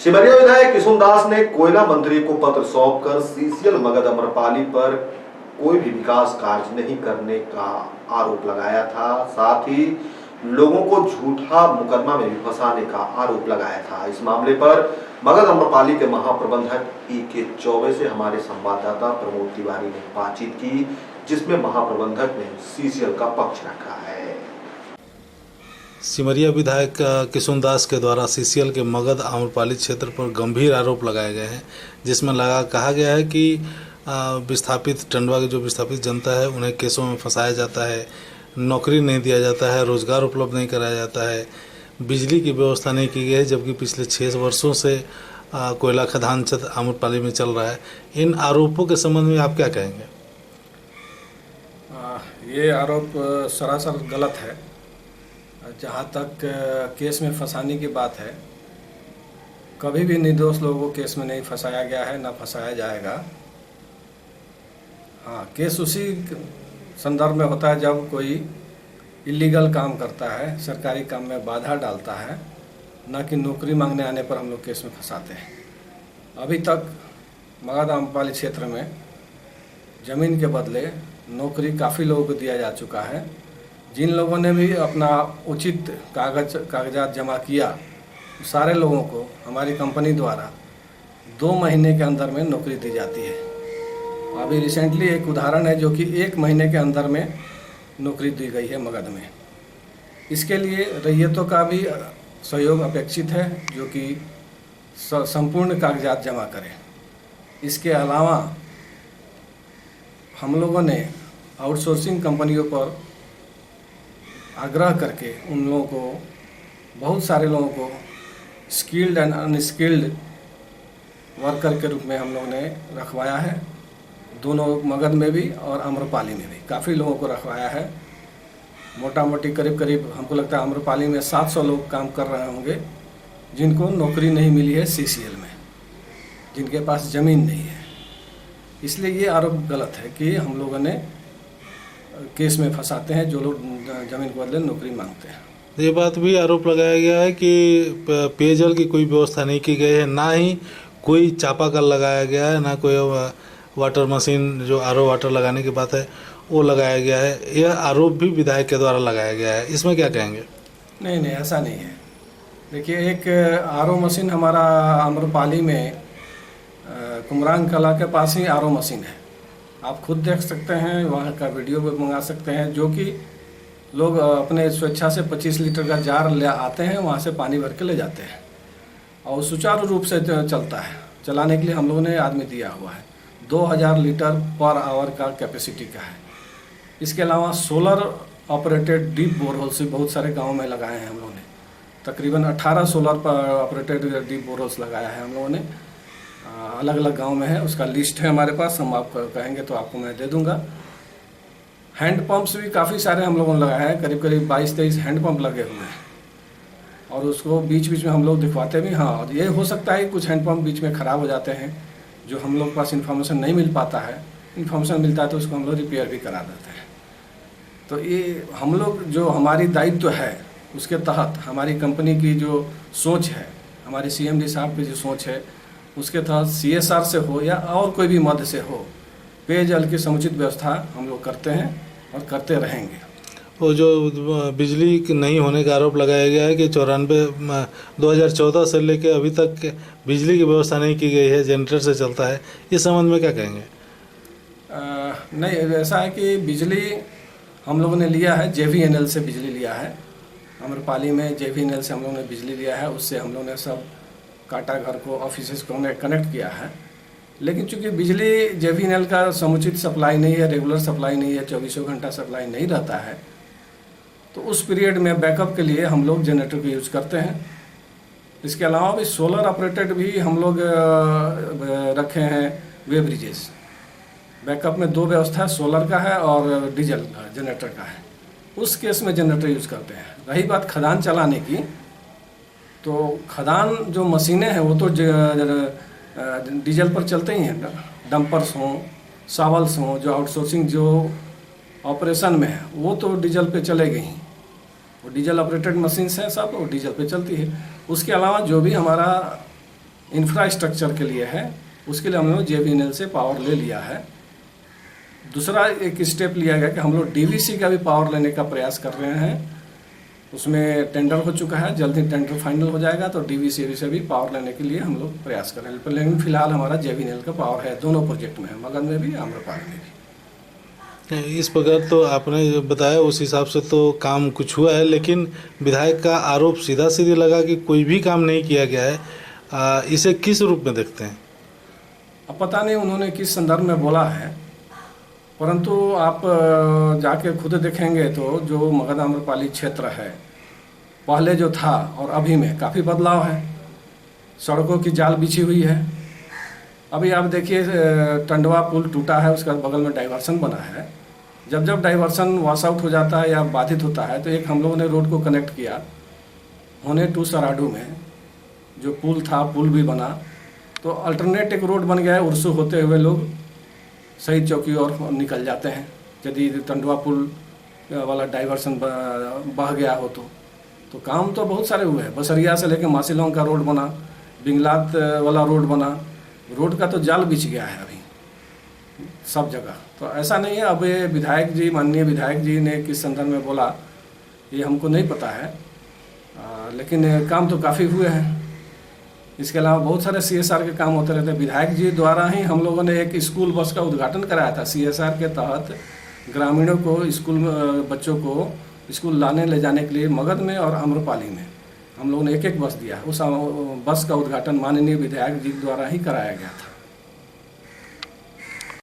सिमरिया विधायक किशुनदास ने कोयला मंत्री को पत्र सौंपकर सीसीएल मगध अम्रपाली पर कोई भी विकास कार्य नहीं करने का आरोप लगाया था। साथ ही लोगों को झूठा मुकदमा में भी फंसाने का आरोप लगाया था। इस मामले पर मगध अम्रपाली के महाप्रबंधक E.K. चौबे से हमारे संवाददाता प्रमोद तिवारी ने बातचीत की, जिसमें महाप्रबंधक ने सीसीएल का पक्ष रखा है। सिमरिया विधायक किशुनदास के द्वारा सीसीएल के मगध आम्रपाली क्षेत्र पर गंभीर आरोप लगाए गए हैं, जिसमें कहा गया है कि विस्थापित टंडवा की जो विस्थापित जनता है उन्हें केसों में फंसाया जाता है, नौकरी नहीं दिया जाता है, रोजगार उपलब्ध नहीं कराया जाता है, बिजली की व्यवस्था नहीं की गई है, जबकि पिछले 6 वर्षों से कोयला खदान क्षेत्र आम्रपाली में चल रहा है। इन आरोपों के संबंध में आप क्या कहेंगे? ये आरोप सरासर गलत है। जहाँ तक केस में फंसाने की बात है, कभी भी निर्दोष लोगों को केस में नहीं फंसाया गया है, ना फंसाया जाएगा। हाँ, केस उसी संदर्भ में होता है जब कोई इलीगल काम करता है, सरकारी काम में बाधा डालता है, ना कि नौकरी मांगने आने पर हम लोग केस में फंसाते हैं। अभी तक मगध आम्रपाली क्षेत्र में ज़मीन के बदले नौकरी काफ़ी लोगों को दिया जा चुका है। जिन लोगों ने भी अपना उचित कागजात जमा किया, सारे लोगों को हमारी कंपनी द्वारा 2 महीने के अंदर में नौकरी दी जाती है। अभी रिसेंटली एक उदाहरण है जो कि 1 महीने के अंदर में नौकरी दी गई है मगध में। इसके लिए रैयतों का भी सहयोग अपेक्षित है, जो कि संपूर्ण कागजात जमा करें। इसके अलावा हम लोगों ने आउटसोर्सिंग कंपनियों पर आग्रह करके उन लोगों को, बहुत सारे लोगों को स्किल्ड एंड अनस्किल्ड वर्कर के रूप में हम लोगों ने रखवाया है। दोनों मगध में भी और आम्रपाली में भी काफ़ी लोगों को रखवाया है। मोटा मोटी करीब हमको लगता है आम्रपाली में 700 लोग काम कर रहे होंगे, जिनको नौकरी नहीं मिली है सीसीएल में, जिनके पास ज़मीन नहीं है। इसलिए ये आरोप गलत है कि हम लोगों ने केस में फंसाते हैं जो लोग ज़मीन के बदले नौकरी मांगते हैं। ये बात भी आरोप लगाया गया है कि पेयजल की कोई व्यवस्था नहीं की गई है, ना ही कोई चापाकल लगाया गया है, ना कोई वाटर मशीन जो आरओ वाटर लगाने की बात है वो लगाया गया है। यह आरोप भी विधायक के द्वारा लगाया गया है, इसमें क्या कहेंगे? नहीं, ऐसा नहीं है। देखिए, एक आरओ मशीन हमारा आम्रपाली में कुमरांग कला के पास ही आरओ मशीन है। आप खुद देख सकते हैं, वहाँ का वीडियो भी मंगा सकते हैं, जो कि लोग अपने स्वेच्छा से 25 लीटर का जार ले आते हैं, वहाँ से पानी भर के ले जाते हैं और सुचारू रूप से चलता है। चलाने के लिए हम लोगों ने आदमी दिया हुआ है। 2000 लीटर पर आवर का कैपेसिटी का है। इसके अलावा सोलर ऑपरेटेड डीप बोरहोल्स भी बहुत सारे गाँव में लगाए हैं हम लोगों ने। तकरीबन 18 सोलर ऑपरेटेड डीप बोरहोल्स लगाया है हम लोगों ने। अलग अलग गांव में है, उसका लिस्ट है हमारे पास, हम आपको कहेंगे तो आपको मैं दे दूंगा। हैंड पंप्स भी काफ़ी सारे हम लोगों ने लगाए हैं, करीब 22-23 हैंड पंप लगे हुए हैं, और उसको बीच बीच में हम लोग दिखवाते भी। हाँ, और ये हो सकता है कुछ हैंड पंप बीच में ख़राब हो जाते हैं, जो हम लोग के पास इन्फॉर्मेशन नहीं मिल पाता है। इन्फॉर्मेशन मिलता है तो उसको हम लोग रिपेयर भी करा देते हैं। तो ये हम लोग जो हमारी दायित्व है उसके तहत हमारी कंपनी की जो सोच है, हमारी CMD साहब की जो सोच है, उसके तहत CSR से हो या और कोई भी मद से हो, पेयजल की समुचित व्यवस्था हम लोग करते हैं और करते रहेंगे। वो जो बिजली नहीं होने का आरोप लगाया गया है कि 2014 से लेकर अभी तक बिजली की व्यवस्था नहीं की गई है, जनरेटर से चलता है, इस संबंध में क्या कहेंगे? नहीं, ऐसा है कि बिजली हम लोगों ने लिया है, JVNL से बिजली लिया है। आम्रपाली में JVNL से हम लोगों ने बिजली लिया है। उससे हम लोगों ने सब काटा घर को, ऑफिस को कनेक्ट किया है। लेकिन चूंकि बिजली JVNL का समुचित सप्लाई नहीं है, रेगुलर सप्लाई नहीं है, 24 घंटा सप्लाई नहीं रहता है, तो उस पीरियड में बैकअप के लिए हम लोग जनरेटर का यूज करते हैं। इसके अलावा भी सोलर ऑपरेटेड भी हम लोग रखे हैं वे ब्रिजेस। बैकअप में 2 व्यवस्था है, सोलर का है और डीजल जनरेटर का है। उस केस में जनरेटर यूज करते हैं। रही बात खदान चलाने की, तो खदान जो मशीनें हैं वो तो डीजल पर चलते ही हैं। डंपर्स हों, सावल्स हों, जो आउटसोर्सिंग जो ऑपरेशन में है वो तो डीजल पे चलेगी ही। वो डीजल ऑपरेटेड मशीन्स हैं सब, वो डीजल पे चलती है। उसके अलावा जो भी हमारा इंफ्रास्ट्रक्चर के लिए है, उसके लिए हम लोग JVNL से पावर ले लिया है। दूसरा एक स्टेप लिया गया कि हम लोग DVC का भी पावर लेने का प्रयास कर रहे हैं। उसमें टेंडर हो चुका है, जल्द ही टेंडर फाइनल हो जाएगा तो DVC से भी पावर लेने के लिए हम लोग प्रयास कर रहे हैं। लेकिन फिलहाल हमारा JVNL का पावर है, दोनों प्रोजेक्ट में है, मगध में भी, आम्रपाली में भी। इस प्रकार तो आपने जो बताया उस हिसाब से तो काम कुछ हुआ है, लेकिन विधायक का आरोप सीधा सीधे लगा कि कोई भी काम नहीं किया गया है। इसे किस रूप में देखते हैं? अब पता नहीं उन्होंने किस संदर्भ में बोला है, परंतु आप जाके खुद देखेंगे तो जो मगध आम्रपाली क्षेत्र है पहले जो था और अभी में काफ़ी बदलाव है। सड़कों की जाल बिछी हुई है। अभी आप देखिए टंडवा पुल टूटा है, उसका बगल में डाइवर्सन बना है। जब जब डाइवर्सन वॉश आउट हो जाता है या बाधित होता है तो एक हम लोगों ने रोड को कनेक्ट किया होने टू सराडू में, जो पुल था पुल भी बना, तो अल्टरनेट एक रोड बन गया है। उर्सू होते हुए लोग शहीद चौकी और निकल जाते हैं यदि टंडवा पुल वाला डाइवर्सन बह गया हो तो काम तो बहुत सारे हुए हैं। बसरिया से लेकर मासीलोंग का रोड बना, बिंगलात वाला रोड बना, रोड का तो जाल बिछ गया है अभी सब जगह। तो ऐसा नहीं है। अब ये विधायक जी, माननीय विधायक जी ने किस संदर्भ में बोला ये हमको नहीं पता है, लेकिन काम तो काफ़ी हुए हैं। इसके अलावा बहुत सारे CSR के काम होते रहते हैं। विधायक जी द्वारा ही हम लोगों ने एक स्कूल बस का उद्घाटन कराया था। CSR के तहत ग्रामीणों को, स्कूल बच्चों को स्कूल लाने ले जाने के लिए मगध में और आम्रपाली में हम लोगों ने एक बस दिया। उस बस का उद्घाटन माननीय विधायक जी द्वारा ही कराया गया था।